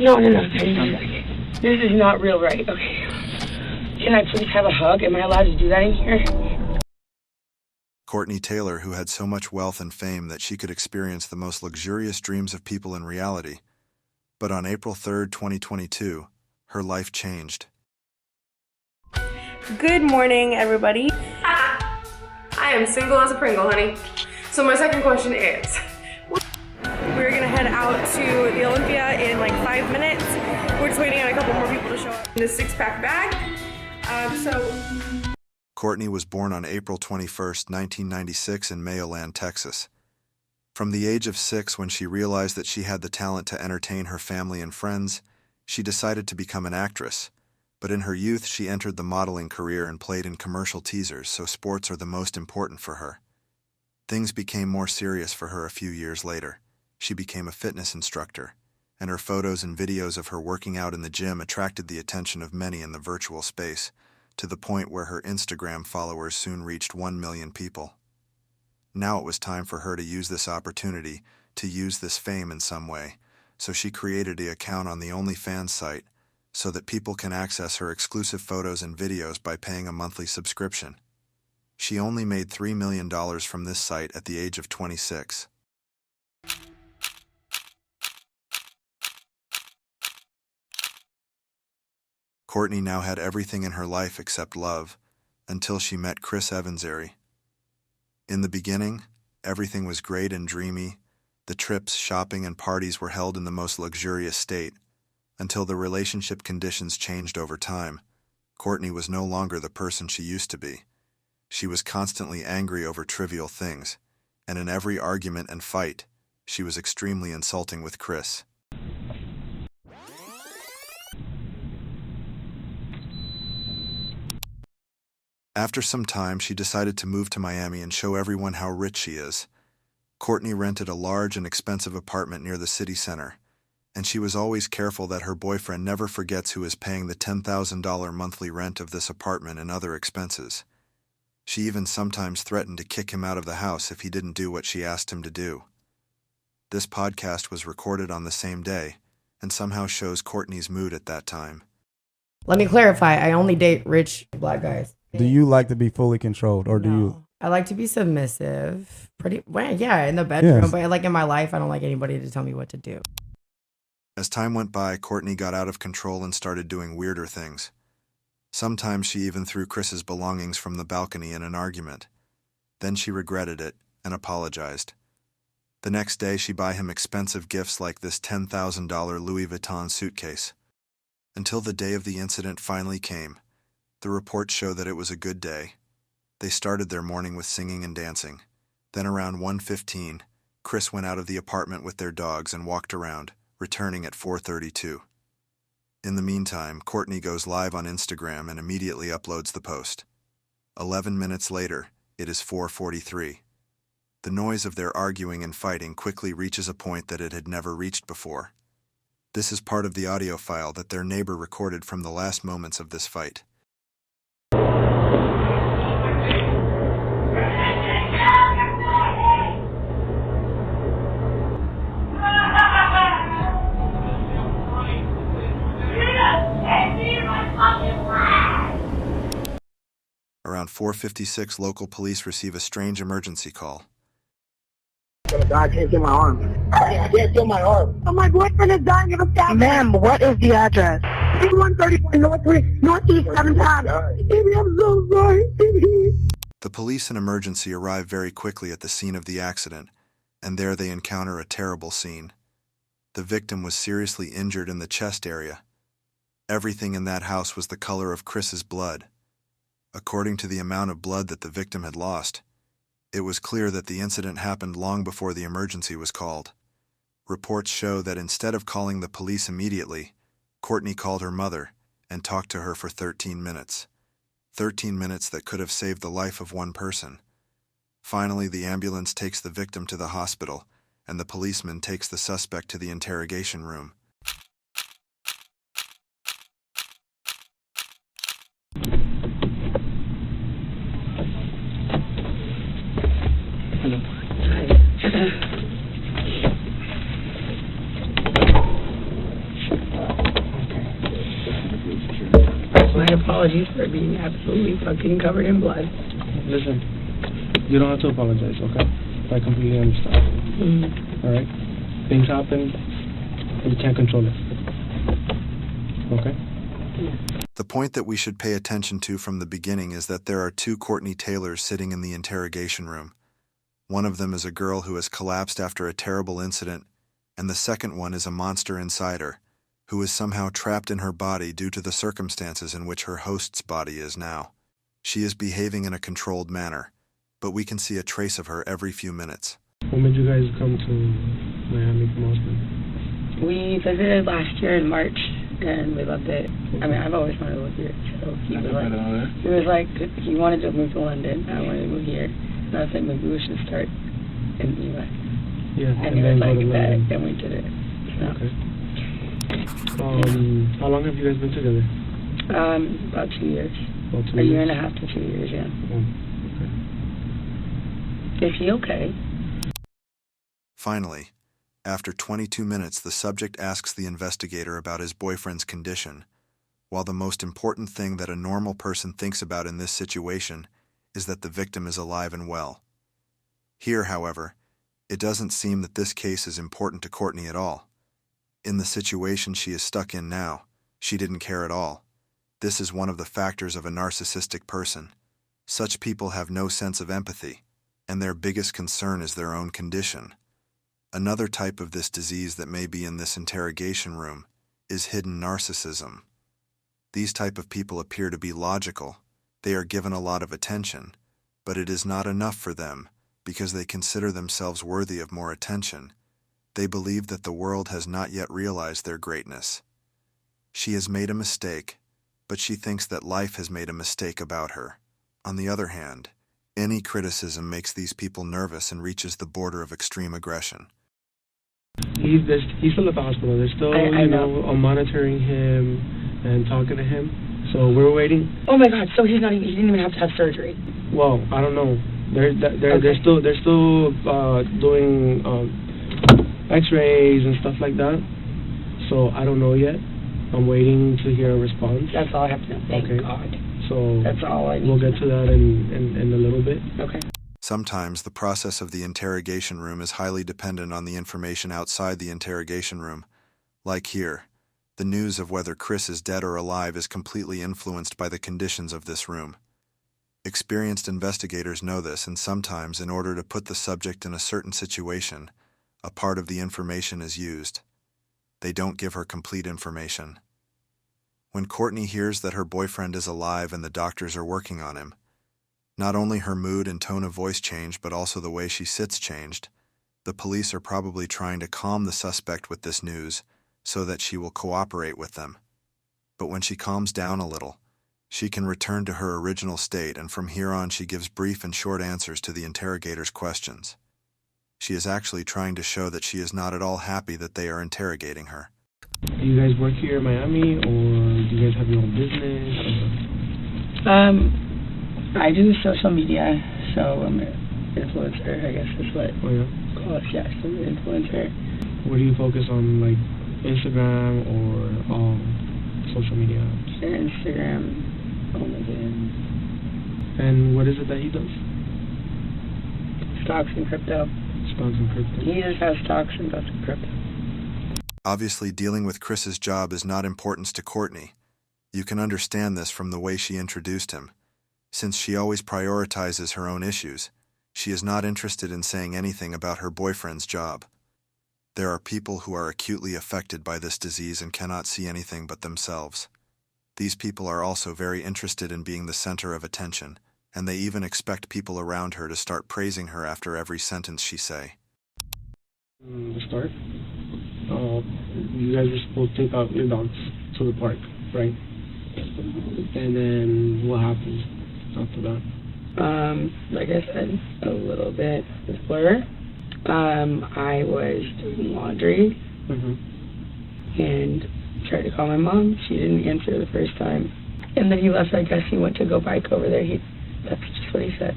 No. This is not real, right? Okay. Can I please have a hug? Am I allowed to do that in here? Courtney Taylor, who had so much wealth and fame that she could experience the most luxurious dreams of people in reality. But on April 3rd, 2022, her life changed. Good morning, everybody. I am single as a Pringle, honey. So my second question is, we're gonna head out to the Olympia in like 5 minutes. We're just waiting on a couple more people to show up in this 6-pack bag. Courtney was born on April 21st, 1996 in Mayoland, Texas. From the age of 6, when she realized that she had the talent to entertain her family and friends, she decided to become an actress. But in her youth, she entered the modeling career and played in commercial teasers, so sports are the most important for her. Things became more serious for her a few years later. She became a fitness instructor, and her photos and videos of her working out in the gym attracted the attention of many in the virtual space, to the point where her Instagram followers soon reached 1 million people. Now it was time for her to use this opportunity, to use this fame in some way, so she created an account on the OnlyFans site, so that people can access her exclusive photos and videos by paying a monthly subscription. She only made $3 million from this site at the age of 26. Courtney now had everything in her life except love, until she met Chris Evansary. In the beginning, everything was great and dreamy. The trips, shopping, and parties were held in the most luxurious state, until the relationship conditions changed over time. Courtney was no longer the person she used to be. She was constantly angry over trivial things, and in every argument and fight, she was extremely insulting with Chris. After some time, she decided to move to Miami and show everyone how rich she is. Courtney rented a large and expensive apartment near the city center, and she was always careful that her boyfriend never forgets who is paying the $10,000 monthly rent of this apartment and other expenses. She even sometimes threatened to kick him out of the house if he didn't do what she asked him to do. This podcast was recorded on the same day, and somehow shows Courtney's mood at that time. Let me clarify, I only date rich black guys. Do you like to be fully controlled, or do you? I like to be submissive. Yeah, in the bedroom, but like in my life, I don't like anybody to tell me what to do. As time went by, Courtney got out of control and started doing weirder things. Sometimes she even threw Chris's belongings from the balcony in an argument. Then she regretted it and apologized. The next day, she bought him expensive gifts like this $10,000 Louis Vuitton suitcase. Until the day of the incident finally came. The reports show that it was a good day. They started their morning with singing and dancing. Then around 1:15, Chris went out of the apartment with their dogs and walked around, returning at 4:32. In the meantime, Courtney goes live on Instagram and immediately uploads the post. 11 minutes later, it is 4:43. The noise of their arguing and fighting quickly reaches a point that it had never reached before. This is part of the audio file that their neighbor recorded from the last moments of this fight. Around 4:56, local police receive a strange emergency call. I can't feel my arm. I can't feel my arm. Oh, my boyfriend is dying of a stab. Ma'am, what is the address? 134 Northeast 7th Ave. Baby, I'm so sorry. The police and emergency arrive very quickly at the scene of the accident, and there they encounter a terrible scene. The victim was seriously injured in the chest area. Everything in that house was the color of Chris's blood. According to the amount of blood that the victim had lost, it was clear that the incident happened long before the emergency was called. Reports show that instead of calling the police immediately, Courtney called her mother and talked to her for 13 minutes. 13 minutes that could have saved the life of one person. Finally, the ambulance takes the victim to the hospital, and the policeman takes the suspect to the interrogation room. My apologies for being absolutely fucking covered in blood. Listen, you don't have to apologize, okay? I completely understand. Alright? Things happen, and you can't control it. Okay? The point that we should pay attention to from the beginning is that there are two Courtney Taylors sitting in the interrogation room. One of them is a girl who has collapsed after a terrible incident, and the second one is a monster insider, who is somehow trapped in her body due to the circumstances in which her host's body is now. She is behaving in a controlled manner, but we can see a trace of her every few minutes. When did you guys come to Miami from Austin? We visited last year in March, and we loved it. I mean, I've always wanted to live here, so he was like, he wanted to move to London, I wanted to move here, and I was like, maybe we should start in the U.S. Yeah, and he was like, that, and we did it. So. Okay. How long have you guys been together? About 2 years. About 2 A years? year and a half to 2 years, yeah. Okay. Is he okay? Finally, after 22 minutes, the subject asks the investigator about his boyfriend's condition, while the most important thing that a normal person thinks about in this situation is that the victim is alive and well. Here, however, it doesn't seem that this case is important to Courtney at all. In the situation she is stuck in now, she didn't care at all. This is one of the factors of a narcissistic person. Such people have no sense of empathy, and their biggest concern is their own condition. Another type of this disease that may be in this interrogation room is hidden narcissism. These type of people appear to be logical. They are given a lot of attention, but it is not enough for them because they consider themselves worthy of more attention. They believe that the world has not yet realized their greatness. She has made a mistake, but she thinks that life has made a mistake about her. On the other hand, any criticism makes these people nervous and reaches the border of extreme aggression. He's still at the hospital. They're still, I know. monitoring him and talking to him. So we're waiting. Oh my God! So he didn't even have to have surgery. Well, I don't know. They're still doing X-rays and stuff like that. So I don't know yet. I'm waiting to hear a response. That's all I have to know. Thank God. So that's all I need. We'll get to that in a little bit. Okay. Sometimes the process of the interrogation room is highly dependent on the information outside the interrogation room. Like here, the news of whether Chris is dead or alive is completely influenced by the conditions of this room. Experienced investigators know this, and sometimes, in order to put the subject in a certain situation, a part of the information is used. They don't give her complete information. When Courtney hears that her boyfriend is alive and the doctors are working on him, not only her mood and tone of voice change, but also the way she sits changed. The police are probably trying to calm the suspect with this news so that she will cooperate with them. But when she calms down a little, she can return to her original state, and from here on she gives brief and short answers to the interrogator's questions. She is actually trying to show that she is not at all happy that they are interrogating her. Do you guys work here in Miami, or do you guys have your own business? I do social media, so I'm an influencer, I guess is what call us, yes, I'm an influencer. What do you focus on, like Instagram or social media apps? Instagram, LinkedIn. And what is it that he does? Stocks and crypto. Stocks and crypto. He just has stocks and goes to crypto. Obviously, dealing with Chris's job is not importance to Courtney. You can understand this from the way she introduced him. Since she always prioritizes her own issues, she is not interested in saying anything about her boyfriend's job. There are people who are acutely affected by this disease and cannot see anything but themselves. These people are also very interested in being the center of attention, and they even expect people around her to start praising her after every sentence she say. The start, you guys were supposed to take out your dogs to the park, right? And then what happened after that? Like I said, a little bit before, I was doing laundry and tried to call my mom. She didn't answer the first time. And then he left. I guess he went to go bike over there. That's just what he said.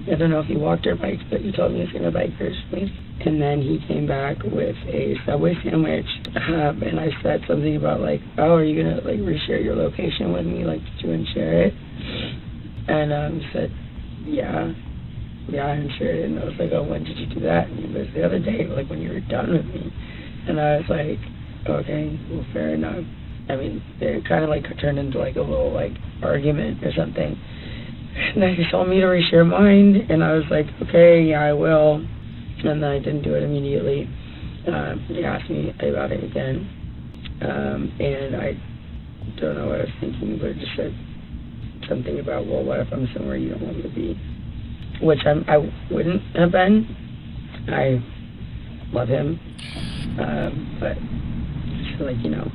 I don't know if he walked or biked, but he told me he was going to bike first, please. And then he came back with a Subway sandwich, and I said something about, like, oh, are you going to, like, reshare your location with me? Like, did you unshare it? And he said, yeah, I unshared it. And I was like, oh, when did you do that? And he goes, the other day, like, when you were done with me. And I was like, okay, well, fair enough. I mean, it kind of, like, turned into, like, a little, like, argument or something. And then he told me to reshare mine, and I was like, okay, yeah, I will. And then I didn't do it immediately. He asked me about it again, and I don't know what I was thinking, but it just said something about, well, what if I'm somewhere you don't want me to be? Which I wouldn't have been. I love him, but just like, you know.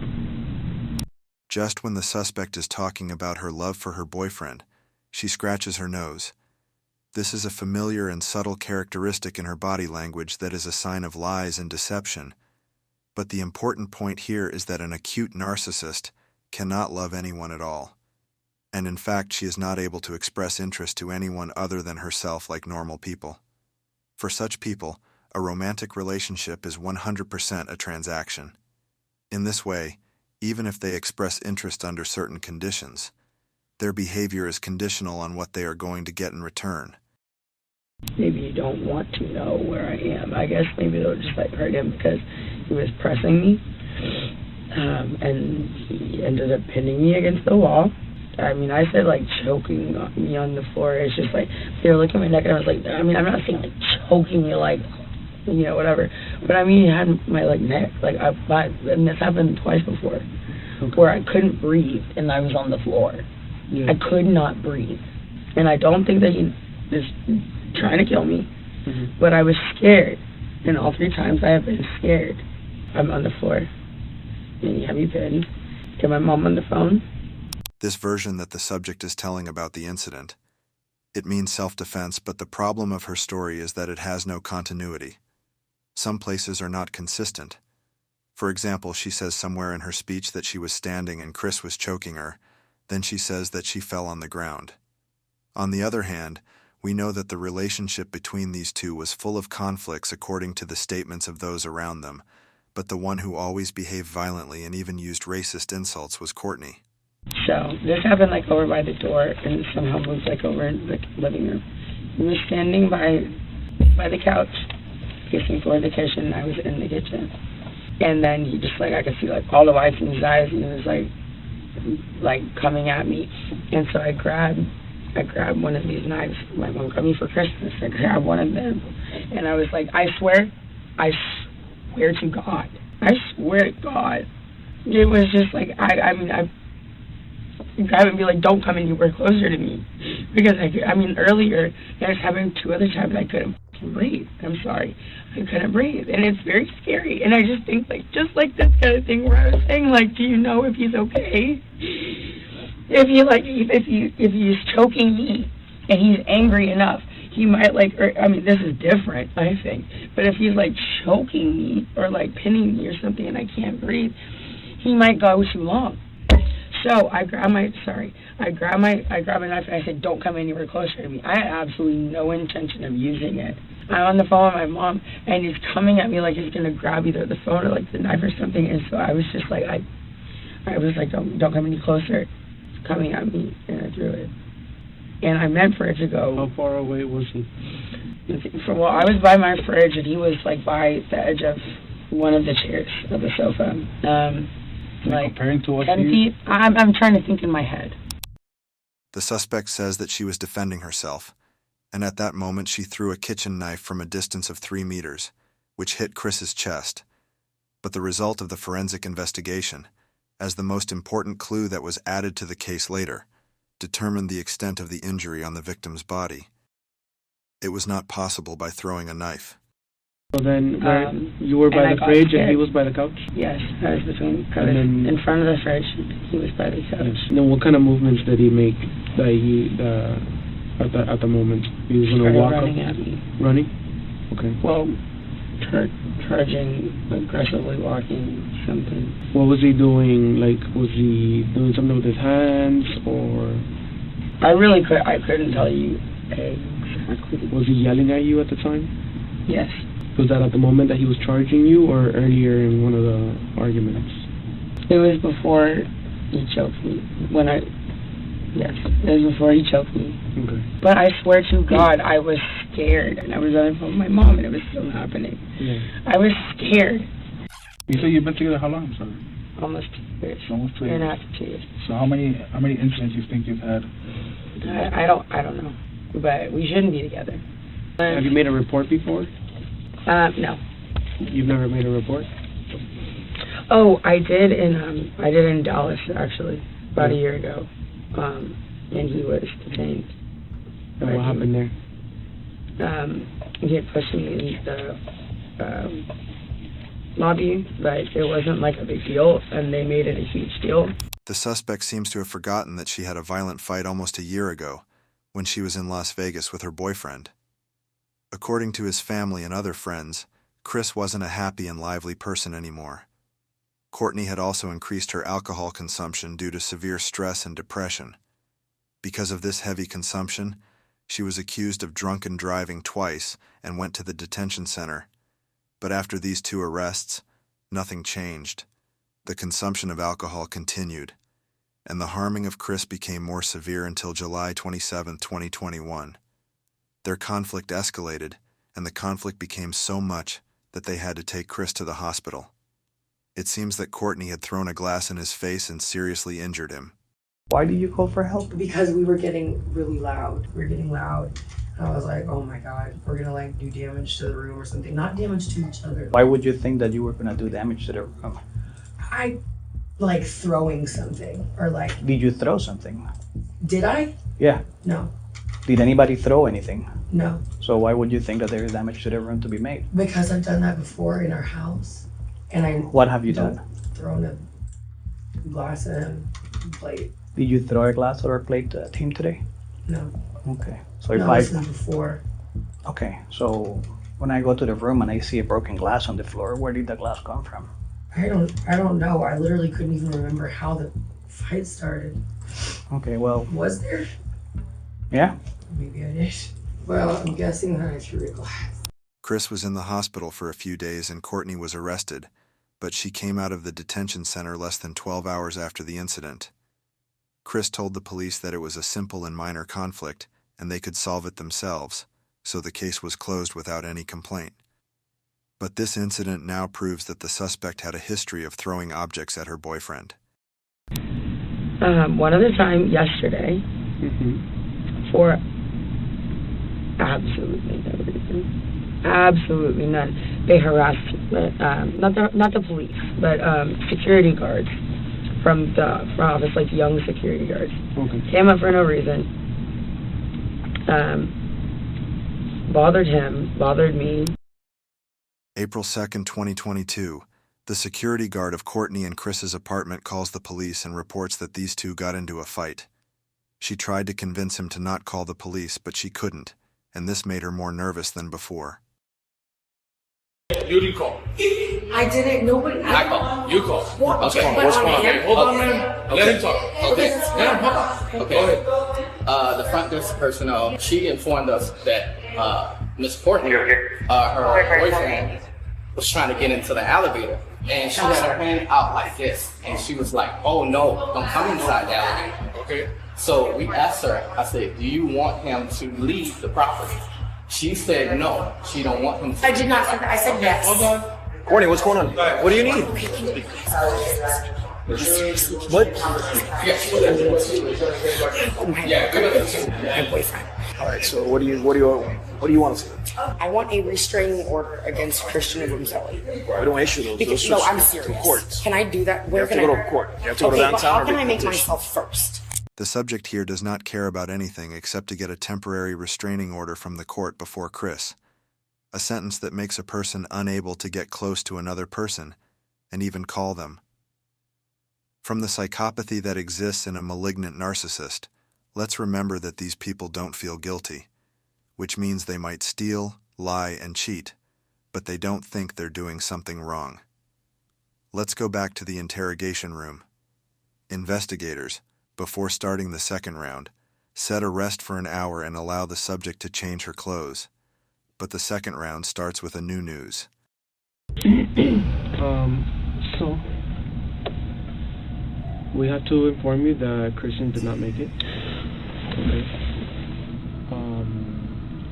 Just when the suspect is talking about her love for her boyfriend, she scratches her nose. This is a familiar and subtle characteristic in her body language that is a sign of lies and deception. But the important point here is that an acute narcissist cannot love anyone at all. And in fact, she is not able to express interest to anyone other than herself like normal people. For such people, a romantic relationship is 100% a transaction. In this way, even if they express interest under certain conditions, their behavior is conditional on what they are going to get in return. Maybe you don't want to know where I am. I guess maybe they'll just like hurt him because he was pressing me. And he ended up pinning me against the wall. I mean, I said like choking me on the floor. It's just like, they were looking at my neck and I was like, I mean, I'm not saying like choking me like, you know, whatever. But I mean, he had my like neck. Like, and this happened twice before, where I couldn't breathe and I was on the floor. Yeah. I could not breathe. And I don't think that he was trying to kill me, but I was scared. And all 3 times I have been scared. I'm on the floor. And you have me pinned. Get my mom on the phone. This version that the subject is telling about the incident, it means self-defense, but the problem of her story is that it has no continuity. Some places are not consistent. For example, she says somewhere in her speech that she was standing and Chris was choking her. Then she says that she fell on the ground. On the other hand, we know that the relationship between these two was full of conflicts according to the statements of those around them, but the one who always behaved violently and even used racist insults was Courtney. So this happened like over by the door and somehow moved like over in the living room. He was standing by the couch, facing toward the kitchen, and I was in the kitchen. And then he just like, I could see like all the whites in his eyes, and he was like coming at me. And so I grabbed one of these knives. My mom got me for Christmas. I grabbed one of them, and I was like, I swear to God, it was just like, I mean, grab and be like, don't come anywhere closer to me, because earlier that was happening 2 other times. I couldn't breathe. I'm sorry, I couldn't breathe, and it's very scary. And I just think like, just like this kind of thing where I was saying like, do you know if he's okay? If he's choking me and he's angry enough, he might like, this is different, I think. But if he's like choking me or like pinning me or something and I can't breathe, he might go too long. So I grab my knife and I said, don't come anywhere closer to me. I had absolutely no intention of using it. I'm on the phone with my mom and he's coming at me like he's gonna grab either the phone or like the knife or something. And so I was just like, I was like, don't come any closer. It's coming at me, and I threw it. And I meant for it to go. How far away was he? Well, I was by my fridge and he was like by the edge of one of the chairs of the sofa. Like comparing to what 10 feet. I'm trying to think in my head. The suspect says that she was defending herself, and at that moment she threw a kitchen knife from a distance of 3 meters, which hit Chris's chest. But the result of the forensic investigation, as the most important clue that was added to the case later, determined the extent of the injury on the victim's body. It was not possible by throwing a knife. So then, you were by the fridge and he was by the couch? Yes, I was in front of the fridge. He was by the couch. Yes. And then what kind of movements did he make at the moment? He was going to walk running up? At me. Running? Okay. Well, charging, aggressively walking, something. What was he doing? Like, was he doing something with his hands, or? I couldn't tell you exactly Was he yelling at you at the time? Yes. Was that at the moment that he was charging you or earlier in one of the arguments? It was before he choked me. Yes, it was before he choked me. Okay. But I swear to God, I was scared. And I was on the phone with my mom and it was still happening. Yeah. I was scared. You say you've been together how long, sir? Almost 2 years. Almost 2 Year years. and a half to 2 years. So how many incidents you think you've had? I don't know. But we shouldn't be together. Have you made a report before? No. You've never made a report? Oh, I did in Dallas actually, about a year ago. And he was detained. And what happened there? He had pushed me in the lobby, but it wasn't like a big deal, and they made it a huge deal. The suspect seems to have forgotten that she had a violent fight almost a year ago, when she was in Las Vegas with her boyfriend. According to his family and other friends, Chris wasn't a happy and lively person anymore. Courtney had also increased her alcohol consumption due to severe stress and depression. Because of this heavy consumption, she was accused of drunken driving twice and went to the detention center. But after these 2 arrests, nothing changed. The consumption of alcohol continued, and the harming of Chris became more severe until July 27, 2021. Their conflict escalated, and the conflict became so much that they had to take Chris to the hospital. It seems that Courtney had thrown a glass in his face and seriously injured him. Why did you call for help? Because we were getting really loud. We were getting loud. And I was like, oh my God, we're gonna like do damage to the room or something. Not damage to each other. Why would you think that you were gonna do damage to the room? I like throwing something or like, Did you throw something? did I? Yeah. No, Did anybody throw anything? no. So why would you think that there is damage to the room to be made? Because I've done that before in our house. And I What have you done? thrown a glass and a plate. Did you throw a glass or a plate to a team today? No, Okay. So if no, this is before. Okay, so when I go to the room and I see a broken glass on the floor, where did the glass come from? I don't know. I literally couldn't even remember how the fight started. Okay, well, Was there? yeah. Maybe I did. Well, I'm guessing that I threw a glass. Chris was in the hospital for a few days and Courtney was arrested, but she came out of the detention center less than 12 hours after the incident. Chris told the police that it was a simple and minor conflict and they could solve it themselves, so the case was closed without any complaint. But this incident now proves that the suspect had a history of throwing objects at her boyfriend. One other time yesterday, for absolutely no reason, absolutely none. They harassed, not the police, but security guards from office, like young security guards. Okay. Came up for no reason. Bothered him, bothered me. April 2nd, 2022, the security guard of Courtney and Chris's apartment calls the police and reports that these two got into a fight. She tried to convince him to not call the police, but she couldn't, and this made her more nervous than before. You didn't call. I didn't. Nobody. I called. You called. What? Okay. What's wrong? Okay, hold on, man. Let him talk. Okay. Let him talk. Okay. The front desk personnel, she informed us that Miss Courtney, her boyfriend, was trying to get into the elevator, and she had her hand out like this, and she was like, "Oh no, don't come inside the elevator." Okay. So we asked her. I said, "Do you want him to leave the property?" She said no. She don't want him to. I did not say that. I said yes. Hold on. Courtney, what's going on? What do you need? What? My boyfriend. All right. So what do you want to see? I want a restraining order against Christian and Unveil. We don't issue those. Because Those no, I'm to serious. court. Can I do that? Where You have to can go I to court. You have to go to Okay, but downtown. how or can be I make petition. myself first? The subject here does not care about anything except to get a temporary restraining order from the court before Chris, a sentence that makes a person unable to get close to another person and even call them. From the psychopathy that exists in a malignant narcissist, let's remember that these people don't feel guilty, which means they might steal, lie, and cheat, but they don't think they're doing something wrong. Let's go back to the interrogation room. Investigators, before starting the second round, set a rest for an hour and allow the subject to change her clothes. But the second round starts with a new news. So we have to inform you that Christian did not make it. Okay.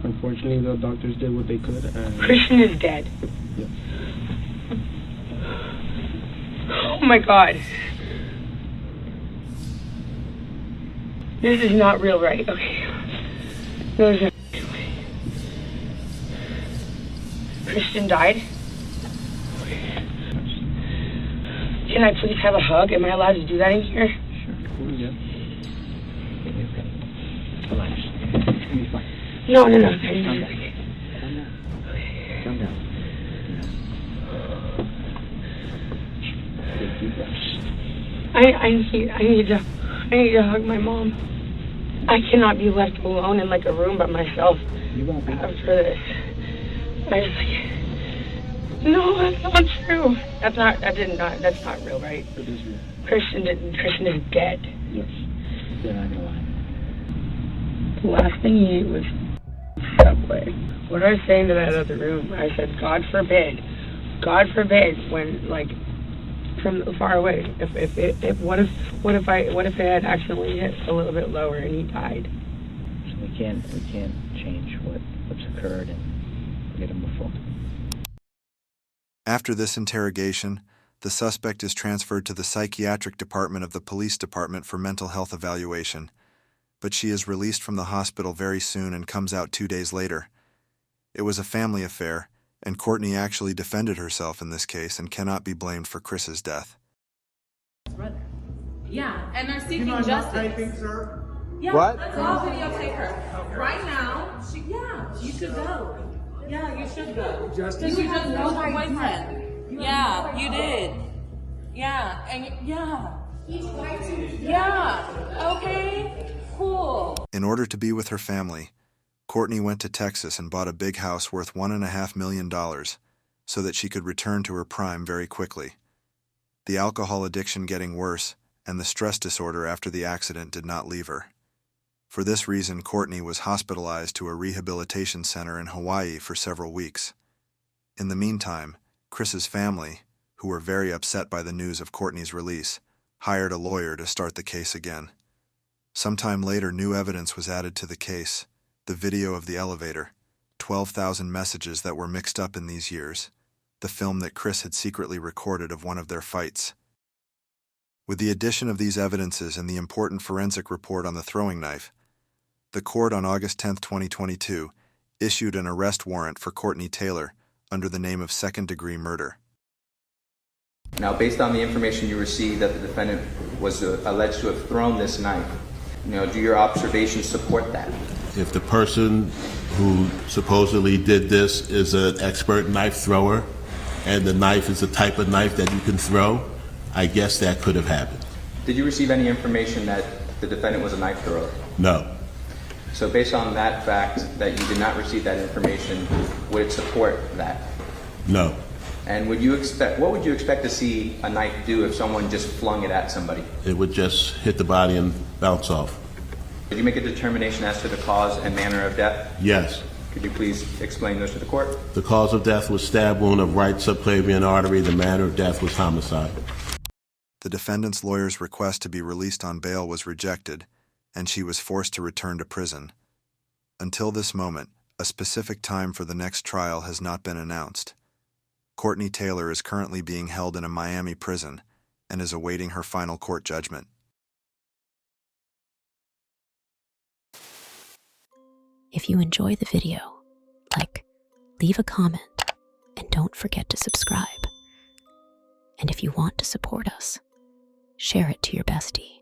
Unfortunately, the doctors did what they could. And Christian is dead. Yes. Oh my God. This is not real, right? Okay. There's no way. Christian died? Can I please have a hug? Am I allowed to do that in here? Sure. Yeah. Relax. It's gonna be fine. No. Calm down. Calm down. Take deep breaths. I need to hug my mom. I cannot be left alone in like a room by myself You won't be. after this. I was like, no, that's not true. That's not real, right? It is real. Christian is dead. Yes. They're not gonna lie. The last thing he ate was Subway. What I was saying to that other room, I said, God forbid, when like from far away, what if it had accidentally hit a little bit lower and he died? So we can't change what's occurred and get him before. After this interrogation, the suspect is transferred to the psychiatric department of the police department for mental health evaluation, but she is released from the hospital very soon and comes out 2 days later. It was a family affair, and Courtney actually defended herself in this case and cannot be blamed for Chris's death. Yeah, and they're seeking justice. sir? Yeah, What? let's all videotape her. Right now, you should go. Yeah, you should go. Because you just killed her boyfriend. Yeah, you did. Yeah, and yeah. Yeah, okay, cool. In order to be with her family, Courtney went to Texas and bought a big house worth $1.5 million so that she could return to her prime very quickly. The alcohol addiction getting worse and the stress disorder after the accident did not leave her. For this reason, Courtney was hospitalized to a rehabilitation center in Hawaii for several weeks. In the meantime, Chris's family, who were very upset by the news of Courtney's release, hired a lawyer to start the case again. Sometime later, new evidence was added to the case, the video of the elevator, 12,000 messages that were mixed up in these years, the film that Chris had secretly recorded of one of their fights. With the addition of these evidences and the important forensic report on the throwing knife, the court on August 10, 2022, issued an arrest warrant for Courtney Taylor under the name of second-degree murder. Now, based on the information you received that the defendant was alleged to have thrown this knife, do your observations support that? If the person who supposedly did this is an expert knife thrower, and the knife is the type of knife that you can throw, I guess that could have happened. Did you receive any information that the defendant was a knife thrower? No. So based on that fact that you did not receive that information, would it support that? No. And what would you expect to see a knife do if someone just flung it at somebody? It would just hit the body and bounce off. Did you make a determination as to the cause and manner of death? Yes. Could you please explain those to the court? The cause of death was stab wound of right subclavian artery. The manner of death was homicide. The defendant's lawyer's request to be released on bail was rejected, and she was forced to return to prison. Until this moment, a specific time for the next trial has not been announced. Courtney Taylor is currently being held in a Miami prison and is awaiting her final court judgment. If you enjoy the video, leave a comment, and don't forget to subscribe. And if you want to support us, share it to your bestie.